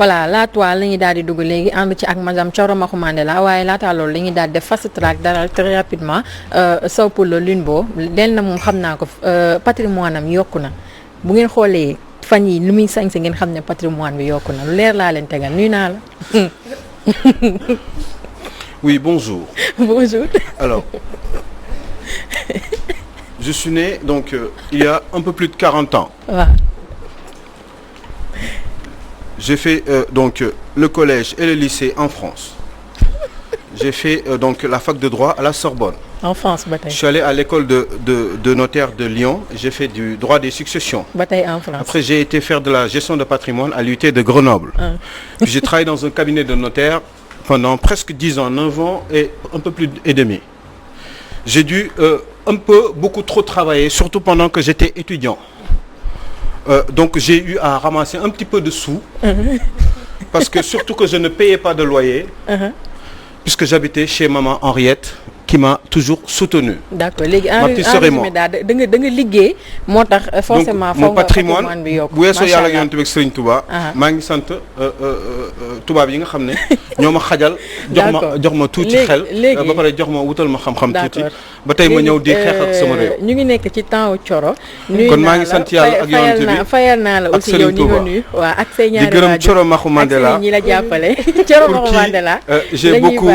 voilà la toile la ñuy daal di dugg léegi ànd ci ak madame Thioro Maxu Mandela waaye laataa loolu la ñuy daal di def fast track dara très rapidement Sow Poulo Lune Bo del na moom xam naa ko patrimoine am yokku na bu ngeen xoolee fan yi lu muy sañse ngeen xam ne patrimoine bi yokku na lu leer laa leen tegal nuyu naa la. Oui, bonjour. Bonjour. Alors, je suis né donc il y a un peu plus de 40 ans. waaw. J'ai fait donc le collège et le lycée en France. J'ai fait donc la fac de droit à la Sorbonne. En France ba tey. Je suis allé à l'école de notaire de Lyon. J'ai fait du droit des successions. ba tey en France. Après, j'ai été faire de la gestion de patrimoine à l'UT de Grenoble. Puis j'ai travaillé dans un cabinet de notaire pendant presque 10 ans, 9 ans et un peu plus et demi. J'ai dû beaucoup trop travailler, surtout pendant que j'étais étudiant. Donc j'ai eu à ramasser un petit peu de sous. Parce que surtout que je ne payais pas de loyer. Puisque j'habitais chez maman Henriette qui m'a toujours soutenu. D'accord léegi ma petite sœur et moi daal da nga liggéey moo tax forcément donc mon patrimoine bi yokk bu weesoo yàlla ak yonent bi ak Serigne Touba maa ngi sant tubaab yi nga xam ne ñoo ma xajal jox ma tuuti xel ba pare jox ma wutal ma xam-xam tuuti ba tey ma ñëw di xeex ak sama réew ñu ngi nekk ci temps Thioro kon maa ngi sant yàlla ak yonent bi fayal naa la aussi yow ni nga nuyu waaw ak say ñaari di gërëm Thioro Maxu Mandela ñi la jàppale Thioro Maxu Mandela j'ai beaucoup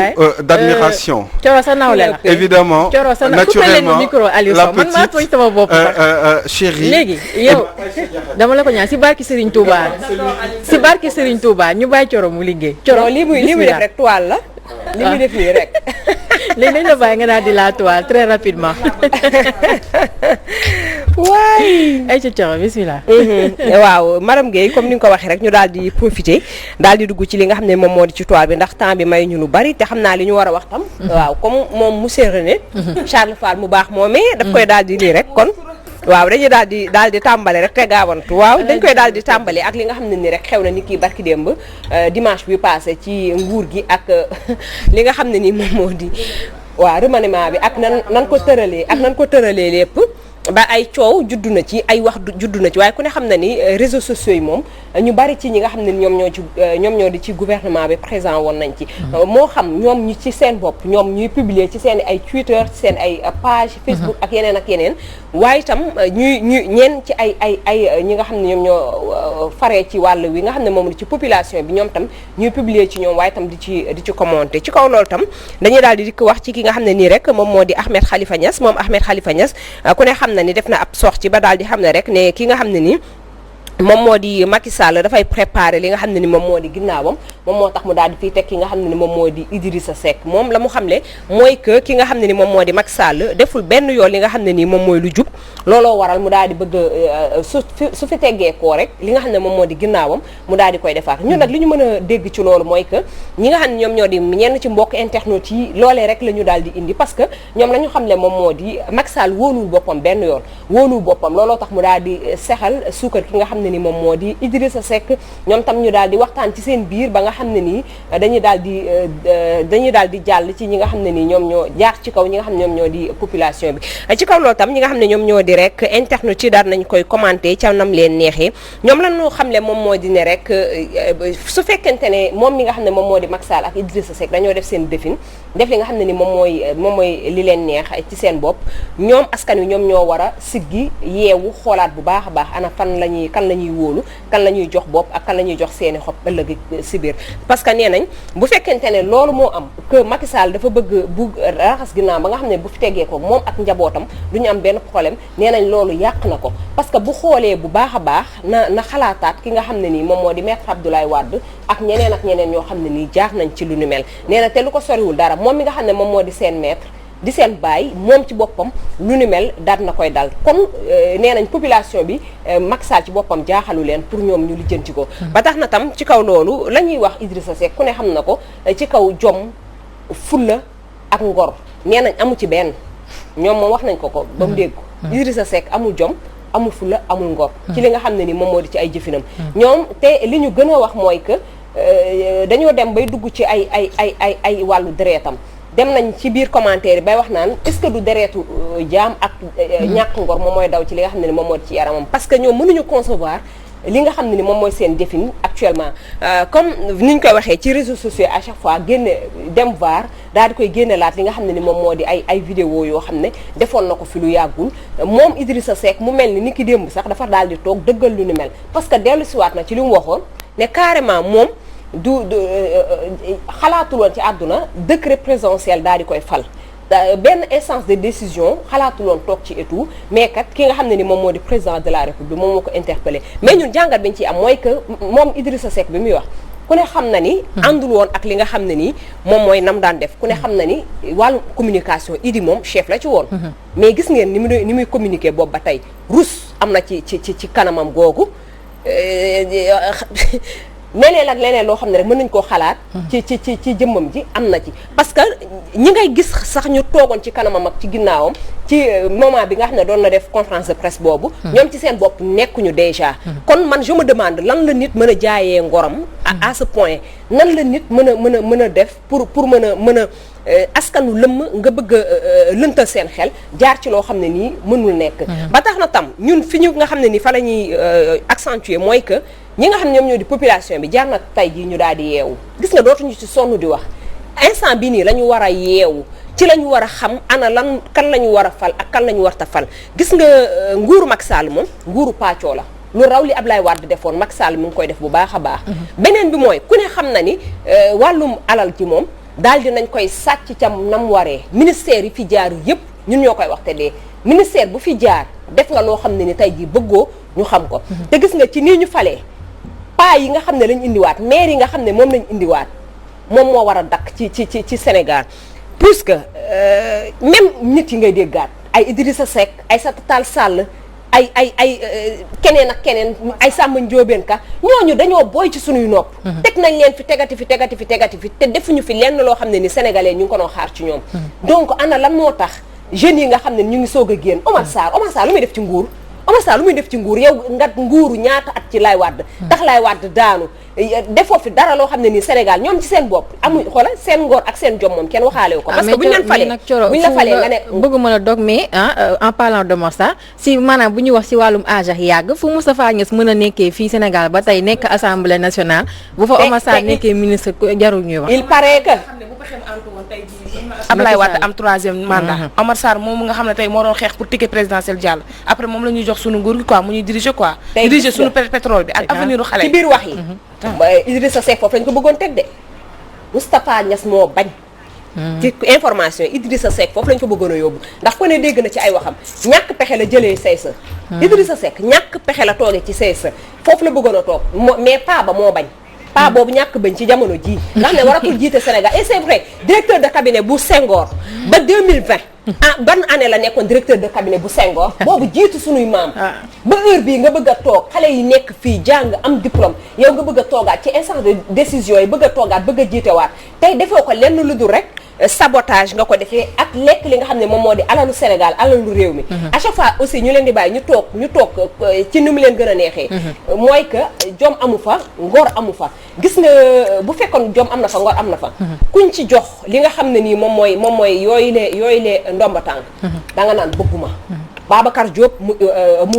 d'admiration Thioro sa nawle la évidemment naturellement la petite sama bopp chérie léegi yow dama la ko ñaan si barki Serigne Touba ñu bàyyi Thioro mu liggéey Thioro li muy def rek toile la li muy def nii rek léegi nañ la bàyyi nga daal di la toile très rapidement waay ay ca Thioro bismillah waaw Maram Gueye comme ni nga ko waxee rek ñu daal di profiter daal di dugg ci li nga xam ne moom moo di ci toile bi ndax temps bi may ñu lu bari te xam naa li ñu war a wax tam waaw comme moom monsieur René Charles Fall mu baax moomee daf koy daal di lii rek kon waaw dañuy daal di tàmbale rek te gaawantu waaw dañ koy daal di tàmbale ak li nga xam ne ni rek xew na ni kii barki démb dimanche bi passé ci nguur gi ak li nga xam ne ni moom moo di waaw remaniement bi ak nan ko tëralee lépp ba ay coow juddu na ci ay wax juddu na ci waaye ku ne xam na ni réseaux sociaux yi moom ñu bari ci ñi nga xam ne ñoom ñoo di ci gouvernement bi présent woon nañ ci moo xam ñoom ñu ci seen bopp ñoom ñuy publier ci seen ay Twitter ci seen ay page Facebook ak yeneen waaye itam ñeen ci ay ñi nga xam ne ñoom ñoo faree ci wàll wi nga xam ne moom ci population bi ñoom tam ñuy publier ci ñoom waaye tam di ci commenter ci kaw loolu tam dañuy daal di dikk wax ci ki nga xam ne nii rek moom moo di Ahmed Khalifa Niass moom Ahmed Khalifa Niass ku ne xam na ni def na ab sortie ba daal di xam ne rek ne ki nga xam ne ni moom moo di Macky Sall dafay préparer li nga xam ne ni moom moo di ginnaawam moom moo tax mu daal di fii teg ki nga xam ne ni moom moo di Idrissa Seck moom la mu xamle mooy que ki nga xam ne ni moom moo di Macky Sall deful benn yoon li nga xam ne nii moom mooy lu jub looloo waral mu daal di bëgg su fi teggee koo rek li nga xam ne moom moo di ginnaawam mu daal di koy defaat ñun nag li ñu mën a dégg ci loolu mooy que ñi nga xam ne ñoom ñoo di ñenn ci mbokk internet yi loolee rek la ñu daal di indi parce que ñoom la ñu xamle moom moo di Macky Sall wóoluwul boppam benn yoon wóoluwul boppam looloo tax mu daal di sexal suukar ki nga xam ne ni moom moo di Idrissa Seck ñoom tam ñu daal di waxtaan ci seen biir ba nga xam ne nii dañuy daal di jàll ci ñi nga xam ne nii ñoom ñoo jaar ci kaw ñi nga xam ne ñoom ñoo di population bi ci kaw loolu tam ñi nga xam ne ñoom ñoo di rek internet yi daal nañ koy commenter ca nam leen neexee ñoom lan ñu xamle moom moo di ne rek su fekkente ne moom mi nga xam ne moom moo di Macky Sall ak Idrissa Seck dañoo def seen defin def li nga xam ne ni moom mooy li leen neex ci seen bopp ñoom askan wi ñoom ñoo war a siggi yeewu xoolaat bu baax a baax ana kan la ñuy wóolu kan la ñuy jox bopp ak kan la ñuy jox seeni xob ëllëg si biir parce que nee nañ bu fekkente ne loolu moo am que Macky Sall dafa bëgg bu raxas ginnaaw ba nga xam ne bu fi teggee ko moom ak njabootam du ñu am benn problème nee nañ loolu yàq na ko parce que bu xoolee bu baax a baax na xalaataat ki nga xam ne nii moom moo di maître Abdoulaye Wade ak ñeneen ñoo xam ne nii jaar nañ ci lu nu mel nee na te lu ko soriwul dara moom mi nga xam ne moom moo di seen maître di seen baay moom ci boppam lu ni mel daal na koy dal kon nee nañ population bi Macky Sall ci boppam jaaxalu leen pour ñoom ñu lijjanti ko ba tax na tam ci kaw loolu la ñuy wax Idrissa Seck ku ne xam na ko ci kaw jom fulla ak ngor nee nañ amu ci benn ñoom moom wax nañ ko ba mu dégg ko Idrissa Seck amul jom amul fulla amul ngor ci li nga xam ne ni moom moo di ci ay jëfinam ñoom te li ñu gën a wax mooy que dañoo dem bay dugg ci ay wàllu dereetam dem nañ ci biir commentaire yi bay wax naan est-ce que du dereetu jaam ak ñàkk ngor moom mooy daw ci li nga xam ne ni moom moo di ci yaramam parce que ñoom mënuñu concevoir li nga xam ne ni moom mooy seen défini actuellement comme ni ñu koy waxee ci réseaux sociaux à chaque fois génne dem VAR daal di koy génne laat li nga xam ne ni moom moo di ay vidéo yoo xam ne defoon na ko fi lu yàggul moom Idrissa Seck mu mel ni ki démb sax dafa daal di toog dëggal lu ni mel parce que dellu siwaat na ci li mu waxoon ne carrément moom du xalaatul woon ci àdduna décret présidentiel daal di koy fal benn instance de décision xalaatul woon toog ci et tout mais kat ki nga xam ne ni moom moo di président de la république moom moo ko interpellé mais ñun jàngat bi ñu ciy am mooy que moom Idrissa Seck bi muy wax ku ne xam na ni àndul woon ak li nga xam ne nii moom mooy nam daan def ku ne xam na ni wàllu communication Idi moom chef la ci woon mais gis ngeen ni muy communiquer boobu ba tey rus am na ci kanamam googu leneen ak leneen loo xam ne rek mën nañ koo xalaat ci jëmmam ji am na ci parce que ñi ngay gis sax ñu toogoon ci kanamam ak ci ginnaawam ci moment bi nga xam ne doon na def conférence de presse boobu ñoom ci seen bopp nekkuñu déjà kon man je me demande lan la nit mën a jaayee ngoram à ce point nan la nit mën a def pour mën a askanu lëmm nga bëgg a lëntal seen xel jaar ci loo xam ne nii mënul nekk ba tax na tam ñun fi ñu nga xam ne nii fa la ñuy accentuer mooy que ñi nga xam ne ñoom ñoo di population bi jaar na tey jii ñu daal di yeewu gis nga dootuñu ci sonn di wax instant bii nii la ñu war a yeewu ci la ñu war a xam ana lan kan la ñu war a fal ak kan la ñu war ta fal gis nga nguuru Macky Sall moom nguuru pàccoo la lu raw li Ablaye Wade defoon Macky Sall mi ngi koy def bu baax a baax beneen bi mooy ku ne xam na ni wàllum alal ci moom daal di nañ koy sàcc cam nam waree ministère yi fi jaar yëpp ñun ñoo koy wax te dee ministère bu fi jaar def nga loo xam ne ni tey jii bëggoo ñu xam ko te gis nga ci nii ñu falee paa yi nga xam ne lañ indiwaat maire yi nga xam ne moom lañ indiwaat moom moo war a dakk ci Sénégal puisque même nit yi ngay déggaat ay Idrissa Seck ay Aïssata Tall Sall ay keneen ak keneen ay Samba Ndiobène Ka ñooñu dañoo booy ci sunuy nopp teg nañ leen fi tegati fi te defuñu fi lenn loo xam ne ni sénégalais ñu ngi ko doon xaar ci ñoom donc ana lan moo tax jeunes yi nga xam ne ñu ngi soog a génn Omar Sarr lu muy def ci nguur Omar Sarr lu muy def ci nguur yow nga nguuru ñaata at ci Laay Wàdd tax Laay Wàdd daanu defoo fi dara loo xam ne nii Sénégal ñoom ci seen bopp amuñ xoola seen ngor ak seen jom moom kenn waxaale wu ko parce que buñu leen falee nga ne bëgguma la dog mais en parlant de Omar Sarr si maanaam bu ñuy wax si wàllum âge ak yàgg fu Moustapha Niasse mën a nekkee fii Sénégal ba tey nekk assemblée nationale bu fa Omar Sarr nekkee ministre jarul ñuy wax il paraît que Ablaye Wade am 3e mandat Omar Sarr moom nga xam ne tey moo doon xeex pour ticket présidentiel jàll après moom la ñuy jox sunu nguur gi quoi mu ñuy diriger quoi diriger sunu pétrole bi ak avenir u xale ci biir wax yi Idrissa Seck foofu lañ ko bëggoon teg de Moustapha Niasse moo bañ ci information Idrissa Seck foofu lañ ko bëggoon a yóbbu ndax ko ne dégg na ci ay waxam ñàkk pexe la jëlee CSE Idrissa Seck ñàkk pexe la toogee ci CSE foofu la bëggoon a toog mais pas ba moo bañ pas boobu ñàkk bañ ci jamono jii nga xam ne waratul jiite Sénégal et c'est vrai directeur de cabinet bu Senghor ba 2020 ban année la nekkoon directeur de cabinet bu Senghor boobu jiitu sunuy maam ba heure bii nga bëgg a toog xale yi nekk fii jàng am diplôme yow nga bëgg a toogaat ci instance de décision yi bëgg a toogaat bëgg a jiitewaat tey defoo ko lenn lu dul rek sabotage nga ko defee ak lekk li nga xam ne moom moo di alalu Sénégal alalu réew mi à chaque fois aussi ñu leen di bàyyi ñu toog ci ni mu leen gën a neexee mooy que jom amu fa ngor amu fa gis nga bu fekkoon jom am na fa ngor am na fa kuñ ci jox li nga xam ne nii moom mooy yooyu lee ndomba tànk da nga naan bëgguma Babacar Diop mu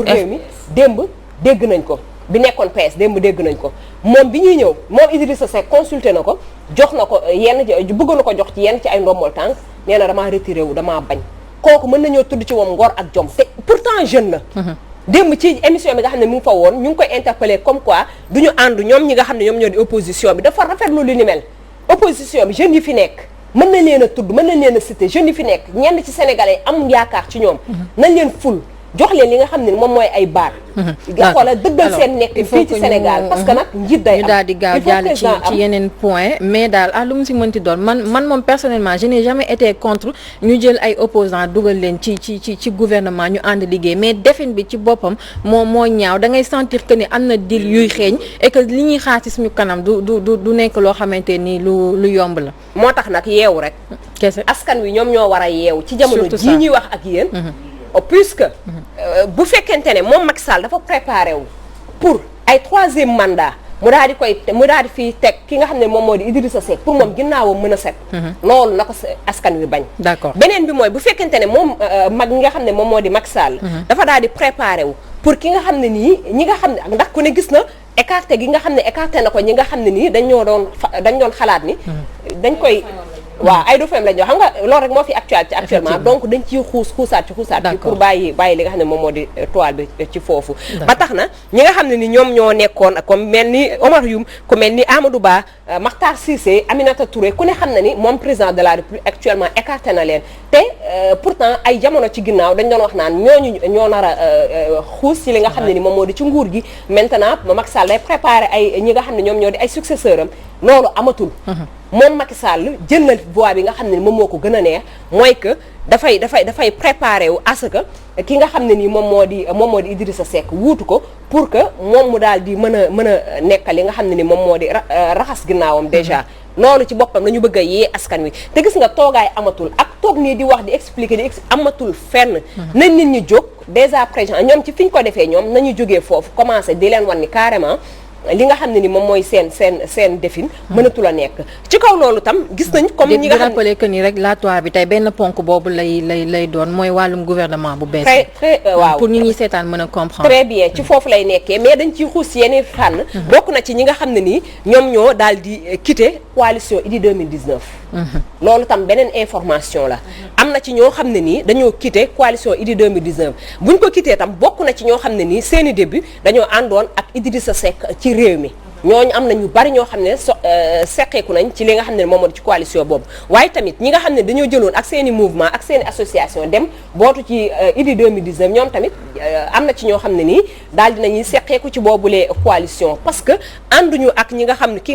réew mi démb dégg nañ ko bi nekkoon PS démb dégg nañ ko moom bi ñuy ñëw moom Idrissa Seck consulté na ko jox na ko yenn bëgg na ko jox ci yenn ci ay ndombol tànk nee na damaa retiré wu damaa bañ kooku mën nañoo tudd ci moom ngor ak jom te pourtant jeune la démb ci émission bi nga xam ne mu ngi fa woon ñu ngi koy interpellé comme quoi du ñu ànd ñoom ñi nga xam ne ñoom ñoo di opposition bi dafa rafetlu li ni mel opposition bi jeunes yi fi nekk mën nañ leen a tudd mën nañ leen a cité jeunes yi fi nekk ñenn ci sénégalais am yaakaar ci ñoom nañ leen ful jox leen li nga xam ne moom mooy ay baat nga xoola dëggal seen nekk fii ci Sénégal parce que nag njiit day am ñu daal di gaaw jàll ci yeneen point mais daal lu mu si mënti doon man moom personnellement je n'ai jamais été contre ñu jël ay opposants dugal leen ci gouvernement ñu ànd liggéey mais defin bi ci boppam moo ñaaw da ngay sentir que ni am na dil yuy xeeñ et que li ñuy xaar ci suñu kanam du nekk loo xamante ni lu yomb la moo tax nag yeewu rek kese askan wi ñoom ñoo war a yeewu ci jamono jii ñuy wax ak yéen puisque bu fekkente ne moom Macky Sall dafa préparé wu pour ay 3e mandat mu daal di fiy teg ki nga xam ne moom moo di Idrissa Seck pour moom ginnaawam mën a set loolu na ko askan wi bañ. d'accord beneen bi mooy bu fekkente ne moom mag ñi nga xam ne moom moo di Macky Sall dafa daal di préparé wu pour ki nga xam ne nii ñi nga xam ne ndax ku ne gis na écarté gi nga xam ne écarté na ko ñi nga xam ne nii dañ doon xalaat ni dañ koy waaw ay dauphin lañ wax xam nga loolu rek moo fi actualité actuellement donc dañ ciy xuusaat ci pour bàyyi li nga xam ne moom moo di toile bi ci foofu ba tax na ñi nga xam ne ni ñoom ñoo nekkoon comme mel ni Omar Youm ku mel ni Amadou Ba Makhtar Cissé Aminata Touré ku ne xam na ni moom président de la République actuellement écarté na leen te pourtant ay jamono ci ginnaaw dañ doon wax naan ñoo nar a xuus ci li nga xam ne ni moom moo di ci nguur gi maintenant Macky Sall day préparé ay ñi nga xam ne ñoom ñoo di ay successeur am loolu amatul moom Macky Sall jël na voie bi nga xam ne moom moo ko gën a neex mooy que dafay préparé wu à ce que ki nga xam ne nii moom moo di Idrissa Seck wuutu ko pour que moom mu daal di mën a nekkal li nga xam ne ni moom moo di raxas ginnaawam déjà loolu ci boppam la ñu bëgg a yee askan wi te gis nga toogaay amatul ak toog nii di wax di expliquer amatul fenn nañ nit ñi jóg déjà présent ñoom ci fi ñu ko defee ñoom nañu jógee foofu commencé di leen wan ni carrément li nga xam ne ni moom mooy seen defin mënatul a nekk ci kaw loolu tam gis nañ comme ñi nga xam ne rappeler que ni rek laatoire bi tey benn ponk boobu lay doon mooy wàllum gouvernement bu bees très waaw pour ñi ñuy seetaan mën a comprendre très bien ci foofu lay nekkee mais dañ ciy xuus yeneen fànn bokk na ci ñi nga xam ne nii ñoom ñoo daal di quitter coalition Idy 2019 loolu tam beneen information la am na ci ñoo xam ne nii dañoo quitter coalition Idy 2019 buñ ko quitter tam bokk na ci ñoo xam ne nii seeni début dañoo àndoon ak Idrissa Seck ci réew mi ñooñu am na ñu bari ñoo xam ne seqeeku nañ ci li nga xam ne moom moo di ci coalition boobu waaye tamit ñi nga xam ne dañoo jëloon ak seeni mouvement ak seeni association dem bootu ci Idy 2019 ñoom tamit am na ci ñoo xam ne nii daal dinañuy seqeeku ci boobule coalition parce que ànduñu ak ki nga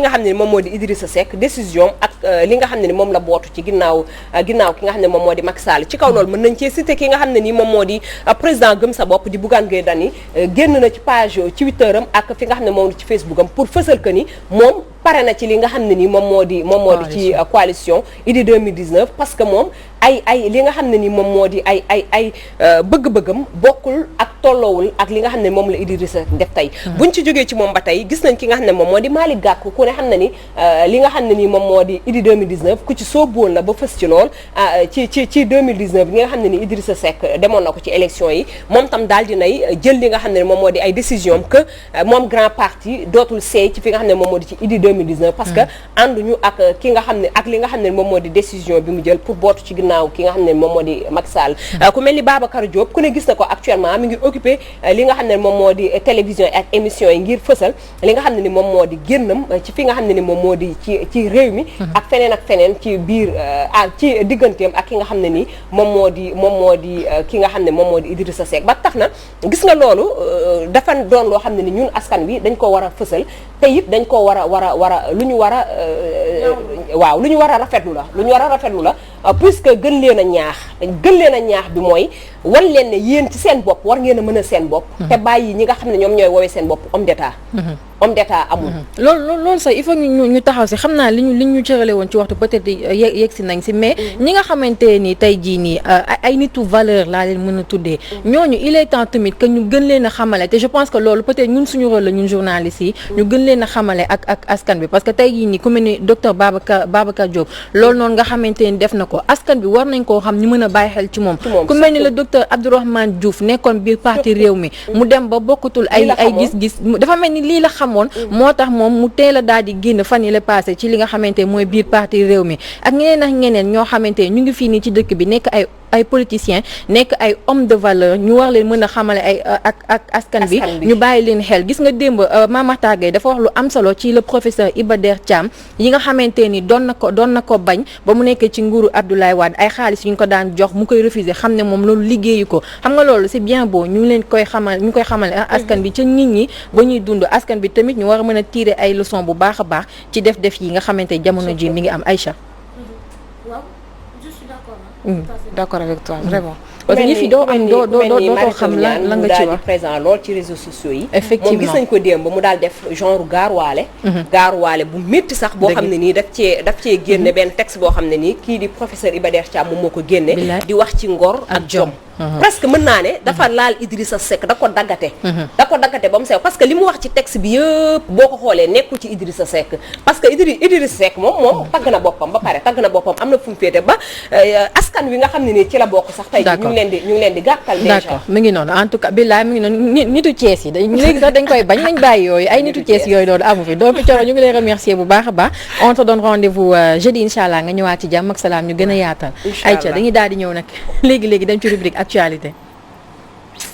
xam ne moom moo di Idrissa Seck décision ak li nga xam ne ni moom la bootu ci ginnaaw ki nga xam ne moom moo di Macky Sall ci kaw loolu mën nañ cee citer ki nga xam ne nii moom moo di président Gëm Sa Bopp di Bougane Gueye Dany génn na ci page Twitter am ak fi nga xam ne moom ci Facebook am pour fësal que ni moom pare na ci li nga xam ne ni moom moo di ci coalition Idy 2019 parce que moom ay li nga xam ne ni moom moo di ay bëgg-bëggam bokkul ak tolloowul ak li nga xam ne moom la Idrissa def tey buñ ci jógee ci moom ba tey gis nañ ki nga xam ne moom moo di Malick Gakou ku ne xam ne ni li nga xam ne ni moom moo di Idy 2019 ku ci sóoboon la ba fës ci lool ci 2019 li nga xam ne ni Idrissa Seck demoon na ko ci élection yi moom tam daal dinay jël li nga xam ne moom moo di ay décision que moom grand parti dootul seey ci fi nga xam ne moom moo di ci Idy 2019 parce que ànduñu ak ki nga xam ne ak li nga xam ne moom moo di décision bi mu jël pour bootu ci ginnaaw ki nga xam ne moom moo di Macky Sall ku mel ni Babacar Diop ku ne gis na ko actuellement mi ngi occupé li nga xam ne moom moo di télévision ak émission yi ngir fësal li nga xam ne ni moom moo di génnam ci fi nga xam ne ni moom moo di ci réew mi ak feneen ci biir ci digganteem ak ki nga xam ne ni moom moo di ki nga xam ne moom moo di Idrissa Seck ba tax na gis nga loolu dafa doon loo xam ne ni ñun askan wi dañ ko war a fësal te it dañ ko war a lu ñu war a rafetlu la puisque gën leen a ñaax bi mooy wan leen ne yéen ci seen bopp war ngeen a mën a seen bopp te bàyyi ñi nga xam ne ñoom ñooy woowee seen bopp homme d'état amul loolu sax il faut ñu taxaw si xam naa li ñu cërale woon ci waxtu peut-être yegg si nañ si mais ñi nga xamante ni tey jii nii ay nitu valeur laa leen mën a tuddee ñooñu il est temps tamit que ñu gën leen a xamale te je pense que loolu peut-être ñun suñu rôle la ñun journalistes yi ñu gën leen a xamale ak askan bi parce que tey jii nii ku mel ni docteur Babacar Diop loolu noonu nga xamante ni def na ko askan bi war nañ koo xam ñu mën a bàyyi xel ci moom ku mel ni le docteur Abdourahmane Diouf nekkoon biir parti réew mi mu dem ba bokkatul ay gis-gis dafa mel ni lii la xamoon moo tax moom mu teel a daal di génn fan yi la passé ci li nga xamante mooy biir parti réew mi ak ñeneen ñoo xamante ñu ngi fii nii ci dëkk bi nekk ay politiciens nekk ay hommes de valeur ñu war leen mën a xamale ak askan bi ñu bàyyi leen xel gis nga démb Mame Makhtar Gueye dafa wax lu am solo ci le professeur Iba Der Thiam yi nga xamante ni doon na ko bañ ba mu nekkee ci nguuru Abdoulaye Wade ay xaalis yu ñu ko daan jox mu koy refuser xam ne moom loolu liggéeyu ko xam nga loolu c'est bien beau ñu leen koy xamal askan bi ca nit ñi ba ñuy dund askan bi tamit ñu war a mën a tirer ay leçons bu baax a baax ci def yi nga xamante jamono ji mi ngi am Aïcha. D'accord avec toi, vraiment. parce que yëf yi doo am doo xam la nga ci wax présent lool ci réseaux sociaux yi. effectivement moom gis nañ ko démb mu daal def genre gaaruwaale bu métti sax boo xam ne nii daf cee génne benn texte boo xam ne nii kii di professeur Iba Der Thiam moom moo ko génne di wax ci ngor ak jom presque mën naa ne dafa laal Idrissa Seck da ko daggate ba mu sew parce que li mu wax ci texte bi yëpp boo ko xoolee nekkul ci Idrissa Seck parce que Idrissa Seck moom tagg na boppam ba pare tagg na boppam am na fu mu féete ba askan wi nga xam ne nii ci la bokk sax tey ñu ngi leen di gàkkal déjà d'accord mi ngi noonu en tout cas billaay mi ngi noonu nitu Thiès yi léegi sax dañ koy bañ nañ bàyyi yooyu ay nitu Thiès yooyu loolu amu fi donc Thioro ñu ngi lay remercier bu baax a baax on te donne rendez-vous jeudi incha allah nga ñëwaat ci jàmm ak salaam ñu gën a yaatal ayca dañuy daal di ñëw nag léegi dem ci rubrique actualité